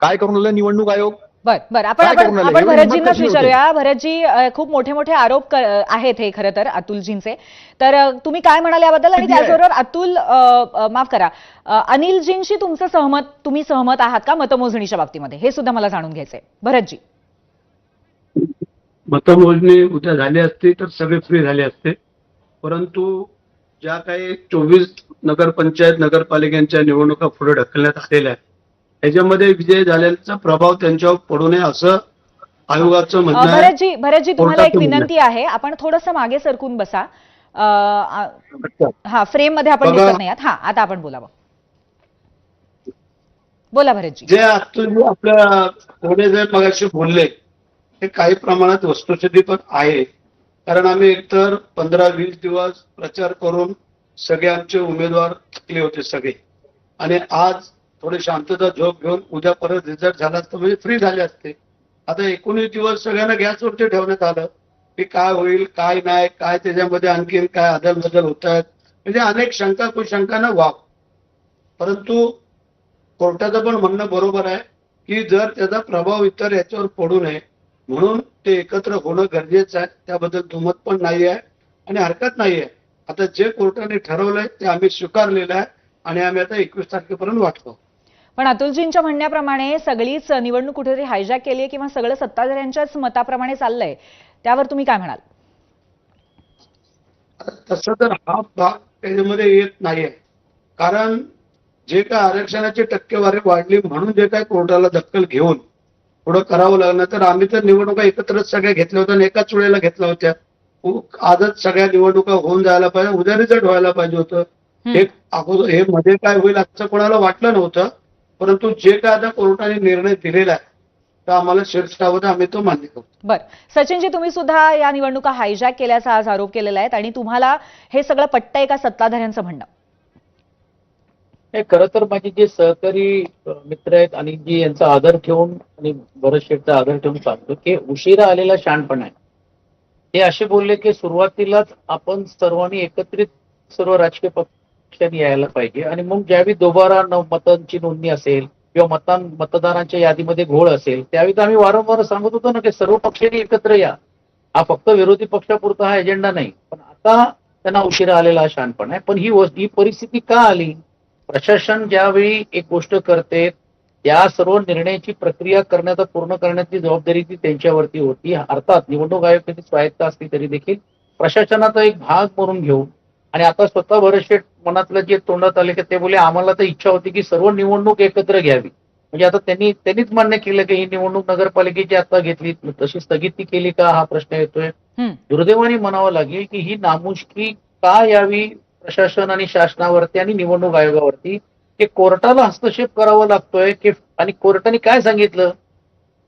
काय करून राहिलं निवडणूक आयोग? बर आपण काय करून राहिले? आपण एवढी हिंमत भरतजींनाच कशी होते? विचारूया. भरतजी, खूप मोठे मोठे आरोप आहेत हे खरं तर अतुलजींचे. तर तुम्ही काय म्हणाल याबद्दल? आणि किती आहे? त्याचबरोबर अतुल, माफ करा, अनिलजींशी तुम्ही सहमत आहात का मतमोजणीच्या बाबतीमध्ये? हे सुद्धा मला जाणून घ्यायचंय भरतजी. मतमोजणी उद्या झाली असती तर सगळे फ्री झाले असते, परंतु ज्या काही 24 नगरपंचायत नगरपालिकांच्या निवडणुका पुढे ढकलण्यात आलेल्या आहेत त्याच्यामध्ये विजय झालेला प्रभाव त्यांच्यावर पडू नये असं आयोगाचं म्हणणं आहे. भरतजी, तुम्हाला एक विनंती आहे, आपण थोडंसं मागे सरकून बसा. हा, फ्रेम मध्ये आपण बघा, दिसत नाही आहात. हा, आता आपण बोलावं. बोला भरतजी. जे आता आपल्या कोणी जे मगाशी बोलले हे काही प्रमाणात वस्तुस्थिती पण आहे. कारण आम्ही एकतर 15-20 दिवस प्रचार करून सगळे आमचे उमेदवार थकले होते सगळे, आणि आज थोडी शांतता झोप घेऊन उद्या परत रिझल्ट झाला असता म्हणजे फ्री झाले असते. आता 19 दिवस सगळ्यांना गॅसवरती ठेवण्यात आलं की काय होईल काय नाही, काय त्याच्यामध्ये आणखीन काय अदलबदल होत आहेत, म्हणजे अनेक शंका कुशंकांना वाव. परंतु कोर्टाचं पण म्हणणं बरोबर आहे की जर त्याचा प्रभाव इतर याच्यावर पडू नये म्हणून ते एकत्र होणं गरजेचं आहे. त्याबद्दल दुमत पण नाही आहे आणि हरकत नाही आहे. आता जे कोर्टाने ठरवलंय ते आम्ही स्वीकारलेलं आहे आणि आम्ही आता 21 तारखेपर्यंत वाट पाहू. पण अतुलजींच्या म्हणण्याप्रमाणे सगळीच निवडणूक कुठेतरी हायजॅक केली आहे किंवा सगळं सत्ताधाऱ्यांच्याच मताप्रमाणे चाललंय, त्यावर तुम्ही काय म्हणाल? तसं तर हा भाग त्याच्यामध्ये येत नाहीये, कारण जे काय आरक्षणाची टक्केवारी वाढली म्हणून जे काय कोर्टाला दखल घेऊन पुढं करावं लागलं, तर आम्ही तर निवडणुका एकत्रच सगळ्या घेतल्या होत्या आणि एकाच वेळेला घेतल्या होत्या. आजच सगळ्या निवडणुका होऊन जायला पाहिजे, उद्या रिझल्ट व्हायला पाहिजे होतं. हे मध्ये काय होईल असं कोणाला वाटलं नव्हतं, परंतु जे काय आता कोर्टाने निर्णय दिलेला आहे तर आम्हाला शीर्षावर आम्ही तो मान्य करतो. बरं, सचिनजी, तुम्ही सुद्धा या निवडणुका हायजॅक केल्याचा आज आरोप केलेला आहे आणि तुम्हाला हे सगळं पटतंय का सत्ताधाऱ्यांचं म्हणणं? खरं तर माझे जे सहकारी मित्र आहेत आणि जी यांचा आदर ठेवून आणि भरत शेठचा आदर ठेवून सांगतो की उशिरा आलेला शहाणपणा आहे. ते असे बोलले की सुरुवातीलाच आपण सर्वांनी एकत्रित सर्व राजकीय पक्षांनी यायला पाहिजे आणि मग ज्यावेळी दोबारा मतांची नोंदणी असेल किंवा मतदारांच्या यादीमध्ये घोळ असेल त्यावेळी तर आम्ही वारंवार सांगत होतो ना की सर्व पक्षांनी एकत्र या. हा फक्त विरोधी पक्षापुरता हा एजेंडा नाही. पण आता त्यांना उशिरा आलेला हा शहाणपणा आहे. पण ही परिस्थिती का आली? प्रशासन ज्यावेळी एक गोष्ट करते त्या सर्व निर्णयाची प्रक्रिया पूर्ण करण्याची जबाबदारी ती त्यांच्यावरती होती. अर्थात निवडणूक आयोग कधी स्वायत्त असली तरी देखील प्रशासनाचा एक भाग म्हणून घेऊन आणि आता स्वतः भरत शेठ मनातलं जे तोंडात आले की ते बोले आम्हाला तर इच्छा होती की सर्व निवडणूक एकत्र घ्यावी. म्हणजे आता त्यांनीच मान्य केलं की ही निवडणूक नगरपालिकेची आता घेतली तशी स्थगिती केली का हा प्रश्न येतोय. दुर्दैवाने म्हणावं लागेल की ही नामुष्की का यावी प्रशासन आणि शासनावरती आणि निवडणूक आयोगावरती की कोर्टाला हस्तक्षेप करावा लागतोय की आणि कोर्टाने काय सांगितलं?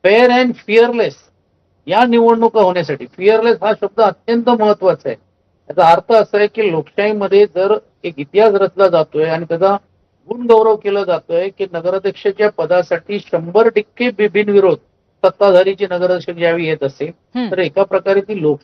फेअर अँड फिअरलेस या निवडणुका होण्यासाठी. फिअरलेस हा शब्द अत्यंत महत्वाचा आहे. याचा अर्थ असा आहे की लोकशाहीमध्ये जर एक इतिहास रचला जातोय आणि त्याचा गुणगौरव केला जातोय की नगराध्यक्षाच्या पदासाठी 100% बिनविरोध सत्ताधारीची नगराध्यक्ष ज्यावेळी येत असेल तर एका प्रकारे ती लोकशाही